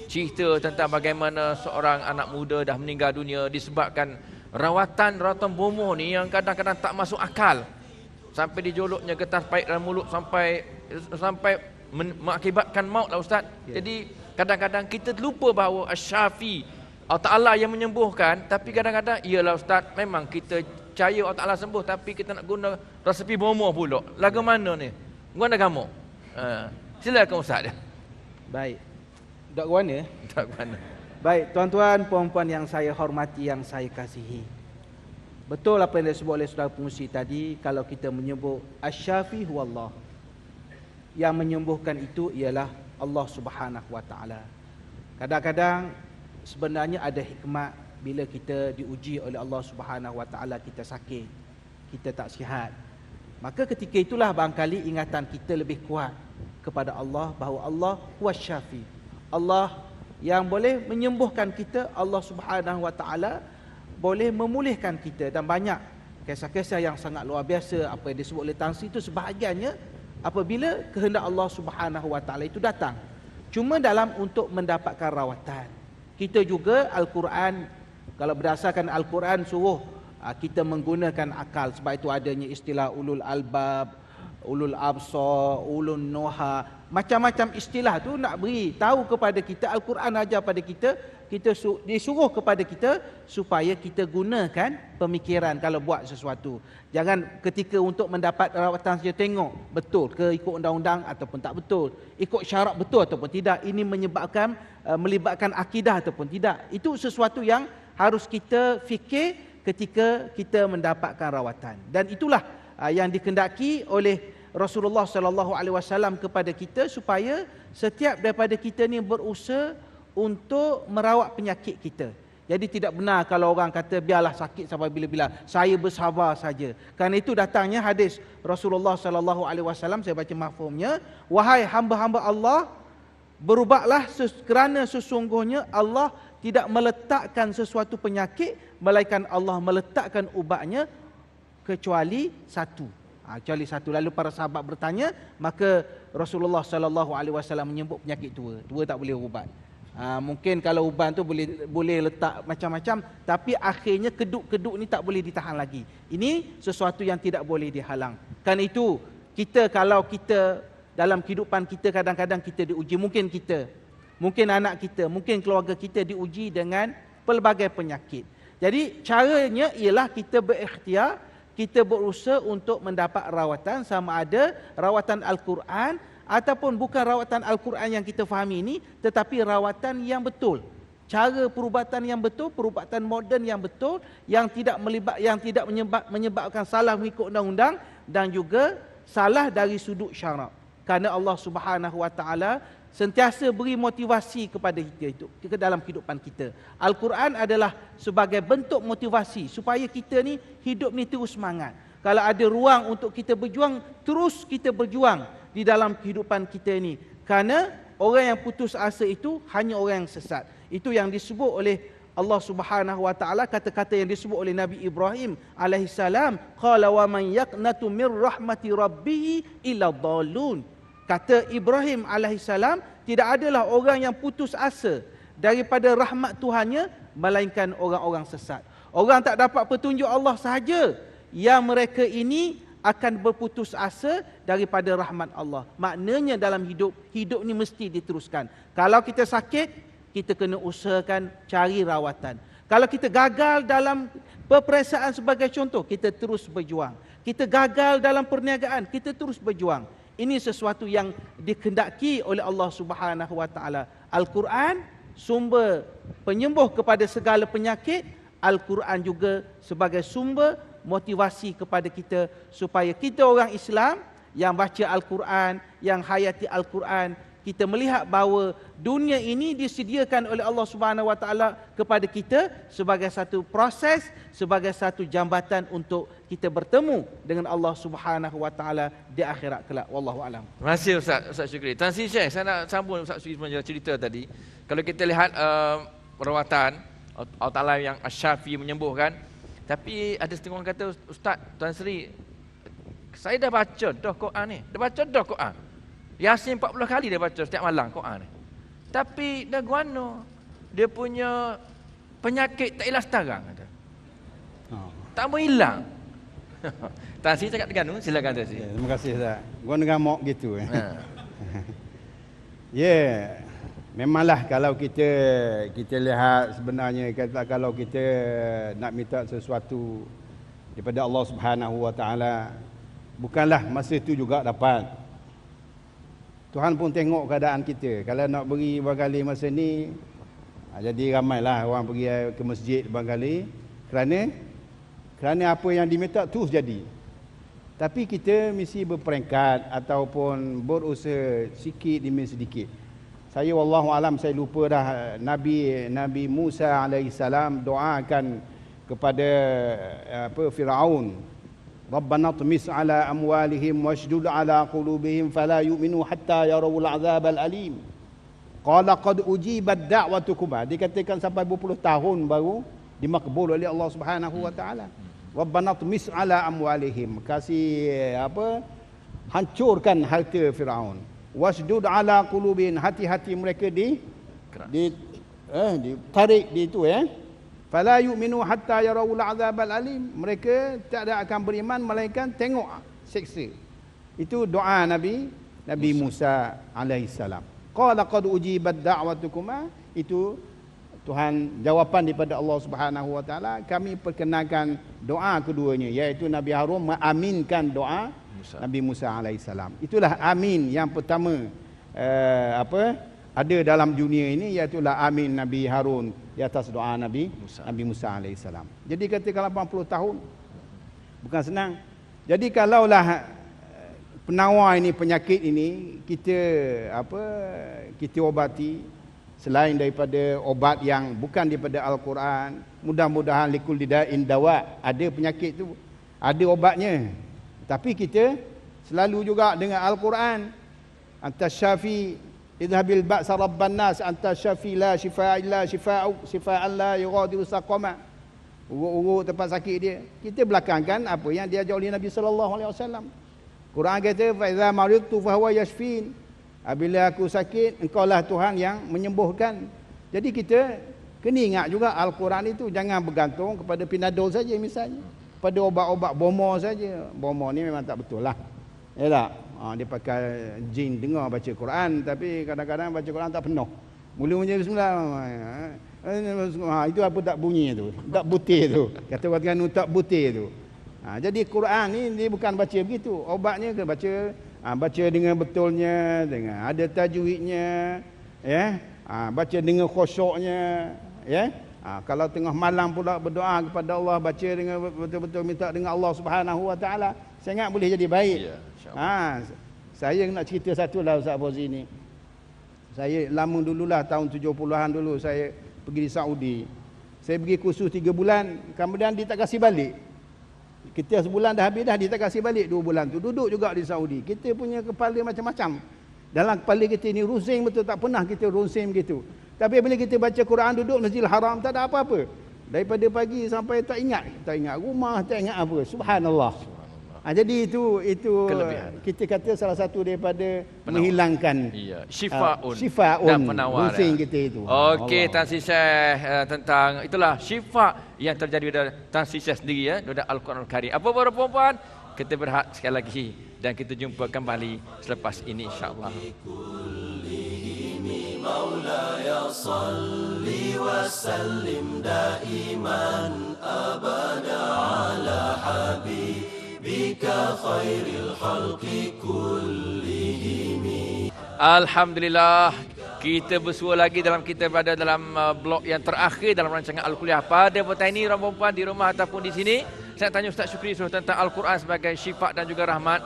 Cerita tentang bagaimana seorang anak muda dah meninggal dunia disebabkan rawatan bomoh ni yang kadang-kadang tak masuk akal. Sampai dijoloknya getah pahit dalam mulut sampai mengakibatkan maut lah Ustaz. Jadi kadang-kadang kita lupa bahawa Asy-Syafi, Allah Ta'ala yang menyembuhkan. Tapi kadang-kadang, iyalah Ustaz, memang kita percaya Allah Ta'ala sembuh, tapi kita nak guna resepi bomoh pula. Lagu mana ni? Guna kamu. Silakan Ustaz. Baik. Dok mana? Tak mana. Baik, tuan-tuan, puan-puan yang saya hormati, yang saya kasihi. Betul apa yang disebut oleh saudara pengusi tadi, kalau kita menyebut Asy-Syafi huwallah. Yang menyembuhkan itu ialah Allah Subhanahu wa taala. Kadang-kadang sebenarnya ada hikmat bila kita diuji oleh Allah Subhanahu wa taala, kita sakit, kita tak sihat. Maka ketika itulah barangkali ingatan kita lebih kuat kepada Allah bahawa Allah huwas-Syafi. Allah yang boleh menyembuhkan kita, Allah Subhanahu wa taala boleh memulihkan kita. Dan banyak kisah-kisah yang sangat luar biasa apa yang disebut oleh Tan Sri itu sebahagiannya apabila kehendak Allah Subhanahu wa taala itu datang. Cuma dalam untuk mendapatkan rawatan. Kita juga Al-Quran, kalau berdasarkan Al-Quran suruh kita menggunakan akal. Sebab itu adanya istilah ulul albab, ulul absar, ulul nuha. Macam-macam istilah tu nak beri tahu kepada kita. Al-Quran ajar pada kita, disuruh kepada kita supaya kita gunakan pemikiran kalau buat sesuatu. Jangan ketika untuk mendapat rawatan saja tengok betul ke ikut undang-undang ataupun tak betul, ikut syarat betul ataupun tidak, ini melibatkan akidah ataupun tidak. Itu sesuatu yang harus kita fikir ketika kita mendapatkan rawatan. Dan itulah yang dikehendaki oleh Rasulullah sallallahu alaihi wasallam kepada kita, supaya setiap daripada kita ni berusaha untuk merawat penyakit kita. Jadi tidak benar kalau orang kata biarlah sakit sampai bila-bila, saya bersabar saja. Kerana itu datangnya hadis Rasulullah sallallahu alaihi wasallam, saya baca mafhumnya, wahai hamba-hamba Allah, berubatlah kerana sesungguhnya Allah tidak meletakkan sesuatu penyakit melainkan Allah meletakkan ubatnya kecuali satu. Kecuali satu. Lalu para sahabat bertanya, maka Rasulullah sallallahu alaihi wasallam menyebut penyakit tua. Tua tak boleh ubat. Mungkin kalau uban tu boleh letak macam-macam, tapi akhirnya keduk-keduk ni tak boleh ditahan lagi. Ini sesuatu yang tidak boleh dihalang. Kan itu kalau kita dalam kehidupan kita kadang-kadang kita diuji, mungkin anak kita, mungkin keluarga kita diuji dengan pelbagai penyakit. Jadi caranya ialah kita berikhtiar, kita berusaha untuk mendapat rawatan, sama ada rawatan Al-Quran ataupun bukan rawatan Al-Quran yang kita fahami ini, tetapi rawatan yang betul. Cara perubatan yang betul, perubatan moden yang betul, yang tidak menyebabkan salah mengikut undang-undang dan juga salah dari sudut syarak. Kerana Allah Subhanahu wa taala sentiasa beri motivasi kepada kita itu ke dalam kehidupan kita. Al-Quran adalah sebagai bentuk motivasi supaya kita ni hidup ni terus semangat. Kalau ada ruang untuk kita berjuang, terus kita berjuang di dalam kehidupan kita ini. Kerana orang yang putus asa itu hanya orang yang sesat. Itu yang disebut oleh Allah Subhanahu wa taala, kata-kata yang disebut oleh Nabi Ibrahim alaihissalam, qala wa man yaqnatu mir rahmati rabbih illa dhalun. Kata Ibrahim alaihissalam, tidak adalah orang yang putus asa daripada rahmat Tuhannya, melainkan orang-orang sesat. Orang tak dapat petunjuk Allah sahaja yang mereka ini akan berputus asa daripada rahmat Allah. Maknanya dalam hidup ni mesti diteruskan. Kalau kita sakit, kita kena usahakan cari rawatan. Kalau kita gagal dalam peperiksaan sebagai contoh, kita terus berjuang. Kita gagal dalam perniagaan, kita terus berjuang. Ini sesuatu yang dikehendaki oleh Allah Subhanahu Wa Taala. Al-Quran sumber penyembuh kepada segala penyakit. Al-Quran juga sebagai sumber motivasi kepada kita supaya kita orang Islam yang baca Al-Quran, yang hayati Al-Quran, kita melihat bahawa dunia ini disediakan oleh Allah Subhanahu Wa Taala kepada kita sebagai satu proses, sebagai satu jambatan untuk kita bertemu dengan Allah Subhanahu Wa Taala di akhirat kelak. Wallahu alam. Terima kasih Ustaz Syukri. Tan Sri Syekh, saya nak sambung Ustaz Syukri punya cerita tadi. Kalau kita lihat perawatan Allah Taala yang Asy-Syafi menyembuhkan, tapi ada setengah orang kata, Ustaz Tan Sri, saya dah baca dah Quran ni. Dah baca dah Quran. Yasin 40 kali dia baca setiap malam Quran ni. Tapi dah guano dia punya penyakit tak hilang sekarang kata. Tak mau hilang. Tan Sri cakap Terengganu, silakan Tan Sri. Terima kasih Ustaz. Gua dengan mok gitu. Memanglah kalau kita lihat sebenarnya kata kalau kita nak minta sesuatu daripada Allah Subhanahu Wa Taala, bukanlah masa itu juga dapat. Tuhan pun tengok keadaan kita. Kalau nak beri barangkali masa ni, jadi ramailah orang pergi ke masjid barangkali kerana apa yang diminta terus jadi. Tapi kita mesti berperingkat ataupun berusaha sikit demi sedikit. Saya wallahu alam, saya lupa dah, Nabi Musa alaihissalam doakan kepada Firaun, Rabbana tumis ala amwalihim washdud ala qulubihim fala yu'minu hatta yarawul azabal alim. Qala qad ujibat da'watukuma. Dikatakan sampai berpuluh tahun baru dimakbul oleh Allah Subhanahu Wa Taala. Rabbana tumis ala amwalihim, kasih hancurkan harta Firaun. Washdud ala qulubihim, hati-hati mereka ditarik di itu Fala yu'minu hatta yarawul azabal alim. Mereka tak ada akan beriman melainkan tengok siksa. Itu doa Nabi Musa alaihissalam. Qala qad ujibat da'watukuma. Itu Tuhan jawapan daripada Allah Subhanahu Wa Taala. Kami perkenalkan doa keduanya, iaitu Nabi Harun mengaminkan doa Nabi Musa alaihissalam. Itulah amin yang pertama ada dalam dunia ini, iaitu amin Nabi Harun di atas doa Nabi Musa alaihissalam. Jadi ketika 80 tahun bukan senang. Jadi kalaulah penawar ini, penyakit ini kita obati selain daripada obat yang bukan daripada Al-Quran, mudah-mudahan likul dida'in dawa, ada penyakit tu ada obatnya. Tapi kita selalu juga dengan Al-Quran, antas syafi idhabil ba'sa rabban nas anta syafi la shifaa illa shifaan la yughadiru saqama. Urut-urut tempat sakit dia. Kita belakangkan apa yang diajar oleh Nabi sallallahu alaihi wasallam. Quran kata fa idza maridtu fa huwa yashfin. Apabila aku sakit, engkaulah Tuhan yang menyembuhkan. Jadi kita kena ingat juga Al-Quran itu jangan bergantung kepada Panadol saja misalnya. Pada obat-obat bomo saja. Bomo ni memang tak betul lah. Ya tak? Dia pakai jin dengar baca Quran, tapi kadang-kadang baca Quran tak penuh. Mula-mula bismillah. Itu apa tak bunyi tu? Tak butir tu. Kata orang Terengganu tak butir tu. Jadi Quran ni dia bukan baca begitu. Obatnya ke baca dengan betulnya, dengan ada tajwidnya, baca dengan khusyuknya, kalau tengah malam pula berdoa kepada Allah, baca dengan betul-betul minta dengan Allah Subhanahu Wa Taala, sangat boleh jadi baik. Saya nak cerita satu lah Ustaz Fauzi ni. Saya lama dululah, tahun 70-an dulu saya pergi di Saudi. Saya pergi kursus 3 bulan, kemudian dia tak kasih balik. Kita sebulan dah habis dah, dia tak kasih balik 2 bulan tu. Duduk juga di Saudi. Kita punya kepala macam-macam. Dalam kepala kita ni rusing betul, tak pernah kita rusing begitu. Tapi bila kita baca Quran, duduk Masjidil Haram, tak ada apa-apa. Daripada pagi sampai tak ingat rumah, tak ingat apa. Subhanallah. Jadi itu Kelebihan. kita kata salah satu daripada Penawar. menghilangkan Syifaun syifaun dan penawar. pusing kita itu. Okey, Tan Sri Syekh tentang itulah syifa yang terjadi pada Tan Sri Syekh sendiri daripada Al-Quran Al-Karim. Apa para perempuan? Kita berhak sekali lagi dan kita jumpa kembali selepas ini insya-Allah. مولاي صل وسلم دائما أبدا على حبيبك خير الخلق كلهم. Alhamdulillah, kita bersua lagi dalam kita berada dalam blok yang terakhir dalam rancangan Al-Kuliah pada petang ini, perempuan di rumah ataupun di sini. Saya tanya Ustaz Syukri tentang Al-Quran sebagai syifa dan juga rahmat.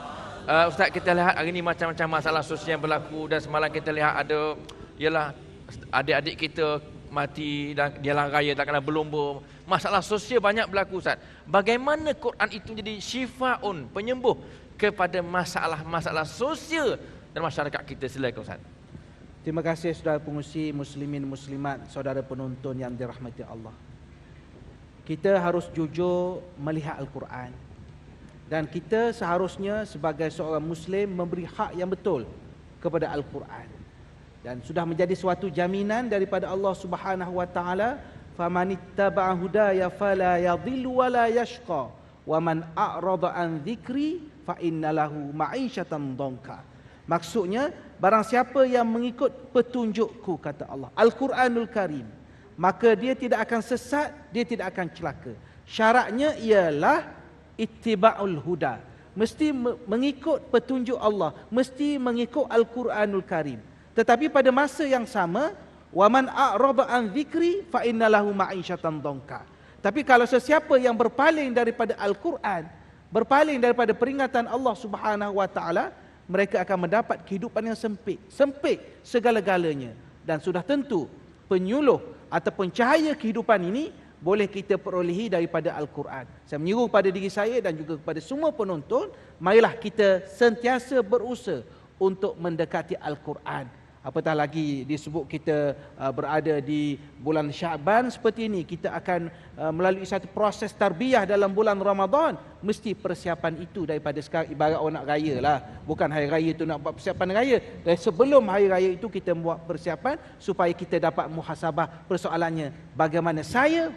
Ustaz, kita lihat hari ini macam-macam masalah sosial yang berlaku dan semalam kita lihat ada ialah adik-adik kita mati dan jalan raya tak kena berlumba. Masalah sosial banyak berlaku, Ustaz. Bagaimana Quran itu jadi syifaun, penyembuh kepada masalah-masalah sosial dan masyarakat kita? Silakan, Ustaz. Terima kasih saudara pengusi, muslimin muslimat, saudara penonton yang dirahmati Allah. Kita harus jujur melihat Al-Quran. Dan kita seharusnya sebagai seorang muslim memberi hak yang betul kepada Al-Quran. Dan sudah menjadi suatu jaminan daripada Allah Subhanahu wa taala, famanittaba'a hudaya fala yadhillu wa la yashqa wa man a'rada an dzikri fa innalahu ma'isyatan dhanka. Maksudnya, barang siapa yang mengikut petunjukku, kata Allah, Al-Quranul Karim, maka dia tidak akan sesat, dia tidak akan celaka. Syaratnya ialah ittiba'ul huda, mesti mengikut petunjuk Allah, mesti mengikut Al-Quranul Karim. Tetapi pada masa yang sama, waman a'rada an dzikri fa innalahu ma'isyatan dhanka. Tapi kalau sesiapa yang berpaling daripada Al-Quran, berpaling daripada peringatan Allah Subhanahu wa taala, mereka akan mendapat kehidupan yang sempit, sempit segala-galanya. Dan sudah tentu penyuluh ataupun cahaya kehidupan ini boleh kita perolehi daripada Al-Quran. Saya menyuruh pada diri saya dan juga kepada semua penonton, marilah kita sentiasa berusaha untuk mendekati Al-Quran. Apatah lagi disebut kita berada di bulan Syaban seperti ini, kita akan melalui satu proses tarbiyah dalam bulan Ramadan. Mesti persiapan itu daripada sekarang, ibarat orang nak raya lah. Bukan hari raya itu nak buat persiapan raya. Dan sebelum hari raya itu kita buat persiapan supaya kita dapat muhasabah persoalannya. Bagaimana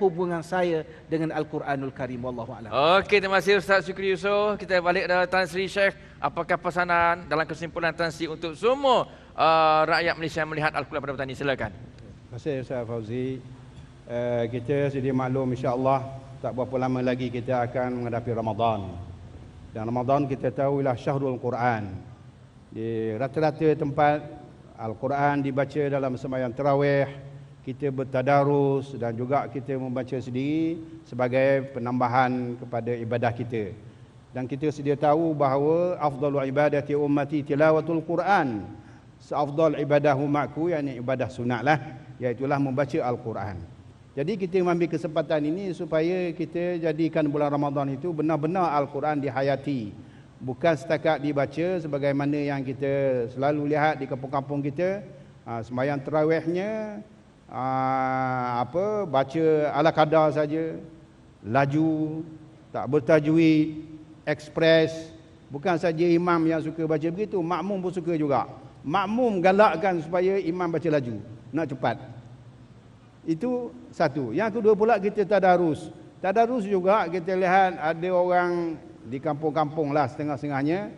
hubungan saya dengan Al-Quranul Karim. Wallahu a'lam. Okey, terima kasih Ustaz Syukri Yusof. Kita balik dari Tan Sri Syekh. Apakah pesanan dalam kesimpulan Tan Sri untuk semua rakyat Malaysia melihat Al-Quran pada petang ini? Silakan. Terima kasih Ustaz Fauzi. Kita sedia maklum, insya-Allah tak berapa lama lagi kita akan menghadapi Ramadan. Dan Ramadan kita tahu ialah Syahrul Quran. Di rata-rata tempat Al-Quran dibaca dalam sembahyang tarawih, kita bertadarus dan juga kita membaca sendiri sebagai penambahan kepada ibadah kita. Dan kita sedia tahu bahawa afdalul ibadati ummati tilawatul Quran. Seafdal ibadah umatku, yakni ibadah sunatlah, iaitulah membaca Al-Quran. Jadi kita mengambil kesempatan ini supaya kita jadikan bulan Ramadan itu benar-benar Al-Quran dihayati. Bukan setakat dibaca sebagaimana yang kita selalu lihat di kampung-kampung kita, sembahyang tarawihnya baca ala kadar saja, laju, tak bertajwid, ekspres. Bukan saja imam yang suka baca begitu, makmum pun suka juga. Makmum galakkan supaya imam baca laju, nak cepat. Itu satu. Yang kedua pula, kita tadarus. Tadarus juga kita lihat ada orang di kampung-kampung lah, setengah-setengahnya.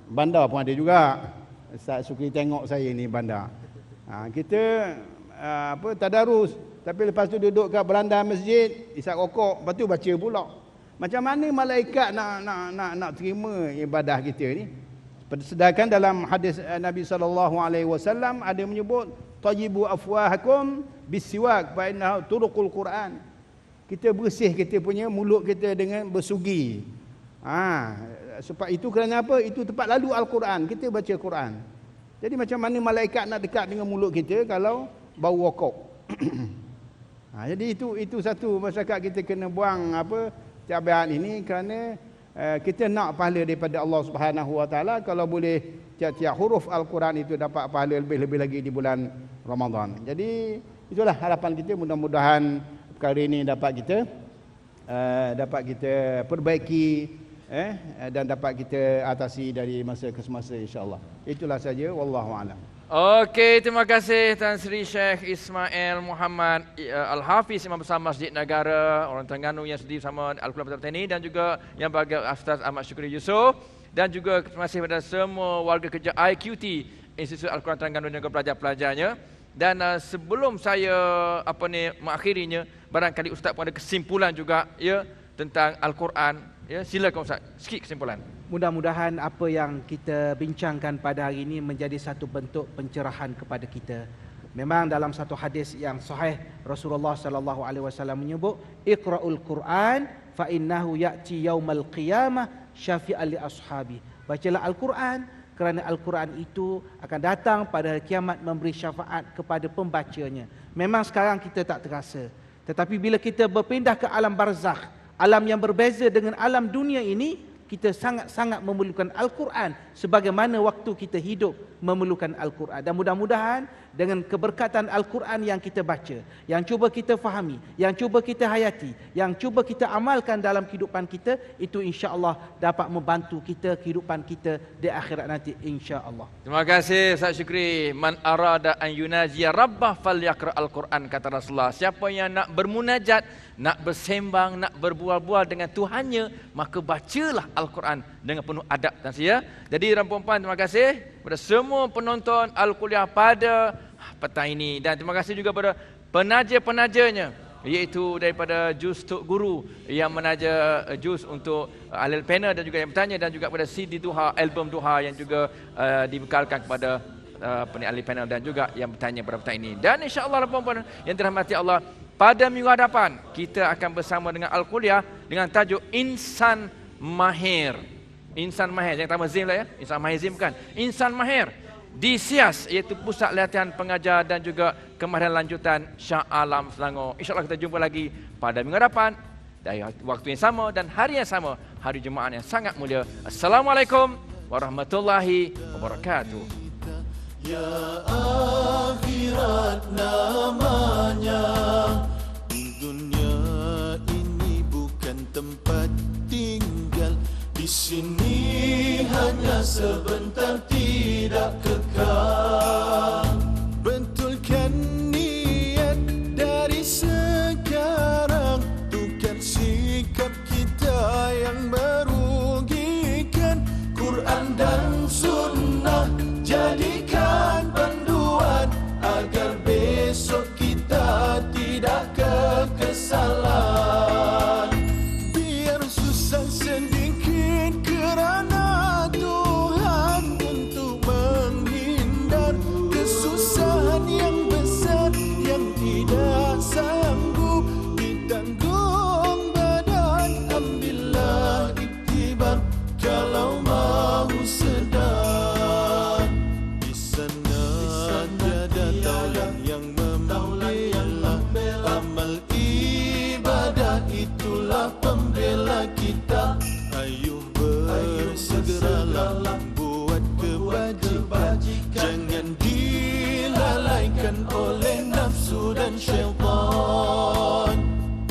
Bandar pun ada juga. Ustaz Syukri tengok saya ni bandar. Kita tadarus, tapi lepas tu duduk kat beranda masjid, isap rokok, lepas tu baca pula. Macam mana malaikat nak terima ibadah kita ni? Sedangkan dalam hadis Nabi SAW ada menyebut tajibu afwahakum bisiwak fa innahu turuqul Quran. Kita bersih kita punya mulut kita dengan bersugi. Sebab itu kerana apa? Itu tempat lalu Al-Quran. Kita baca Quran. Jadi macam mana malaikat nak dekat dengan mulut kita kalau bau rokok? Jadi itu satu, masyarakat kita kena buang cabaran ini kerana kita nak pahala daripada Allah Subhanahu wa taala. Kalau boleh tiap-tiap huruf Al-Quran itu dapat pahala lebih-lebih lagi di bulan Ramadan. Jadi itulah harapan kita, mudah-mudahan perkara ini dapat kita perbaiki dan dapat kita atasi dari masa ke semasa insya-Allah. Itulah saja, wallahu a'lam. Okey, terima kasih Tan Sri Sheikh Ismail Muhammad Al-Hafiz, Imam Besar Masjid Negara orang Terengganu yang sendiri sama Al-Quran Betul ini, dan juga yang bagi Ustaz Ahmad Syukri Yusof, dan juga terima kasih kepada semua warga kerja IQT Institut Al-Quran Terengganu dan juga pelajar-pelajarnya. Dan sebelum saya mengakhirinya, barangkali Ustaz pun ada kesimpulan juga ya tentang Al-Quran. Ya, silakan Ustaz, sikit kesimpulan. Mudah-mudahan apa yang kita bincangkan pada hari ini menjadi satu bentuk pencerahan kepada kita. Memang dalam satu hadis yang sahih Rasulullah sallallahu alaihi wasallam menyebut, "Iqra'ul Quran fa innahu ya'ti yaumal qiyamah syafi'an li ashabi." Bacalah Al-Quran kerana Al-Quran itu akan datang pada hari kiamat memberi syafaat kepada pembacanya. Memang sekarang kita tak terasa, tetapi bila kita berpindah ke alam barzakh, alam yang berbeza dengan alam dunia ini, kita sangat-sangat memerlukan Al-Quran sebagaimana waktu kita hidup memerlukan Al-Quran. Dan mudah-mudahan dengan keberkatan Al-Quran yang kita baca, yang cuba kita fahami, yang cuba kita hayati, yang cuba kita amalkan dalam kehidupan kita, itu insya-Allah dapat membantu kita, kehidupan kita di akhirat nanti insya-Allah. Terima kasih Ustaz Syukri. Man arada an yunajiya rabbah falyaqra al-Quran, kata Rasulullah. Siapa yang nak bermunajat, nak bersembang, nak berbual-bual dengan Tuhannya, maka bacalah Al-Quran dengan penuh adab dan sia. Jadi puan-puan, terima kasih kepada semua penonton Al-Kuliah pada petang ini, dan terima kasih juga kepada penaja-penajanya, iaitu daripada Juz Tok Guru yang menaja juz untuk ahli panel dan juga yang bertanya, dan juga pada CD Duha, album Duha yang juga dibekalkan kepada ahli panel dan juga yang bertanya pada petang ini. Dan insya-Allah puan-puan yang dirahmati Allah, pada minggu hadapan kita akan bersama dengan Al-Kuliah dengan tajuk Insan Mahir. Insan Mahir, yang pertama Zim lah ya. Insan Mahir Zim bukan. Insan Mahir di SIAS, iaitu Pusat Latihan Pengajar dan juga Kemahiran Lanjutan Shah Alam Selangor. InsyaAllah kita jumpa lagi pada minggu hadapan dari waktu yang sama dan hari yang sama, hari Jumaat yang sangat mulia. Assalamualaikum warahmatullahi wabarakatuh. Ya akhirat namanya, dunia ini bukan tempat tinggal. Di sini hanya sebentar, tidak kekal. Betulkan niat dari sekarang, tukar sikap kita yang merugikan. Quran dan Sunnah jadikan panduan agar besok kita tidak kekesalan. Biar susah sedikit kerana Tuhan, untuk menghindar kesusahan yang besar yang tidak sanggup ditanggung badan. Ambillah iktibar kalau mau sedar. Di sana tiada taulan yang membela, amal ibadah itulah pembela kita. Ayuh bersegeralah buat kebajikan, jangan dilalaikan oleh nafsu dan syaitan.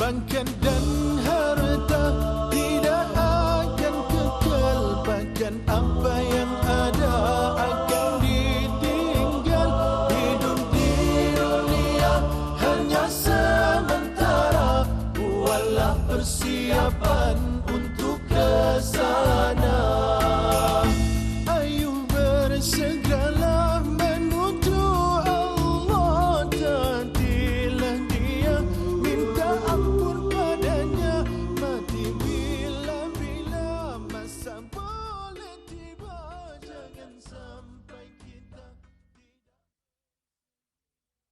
Bangkat dan harta tidak akan kekal, bahkan apa yang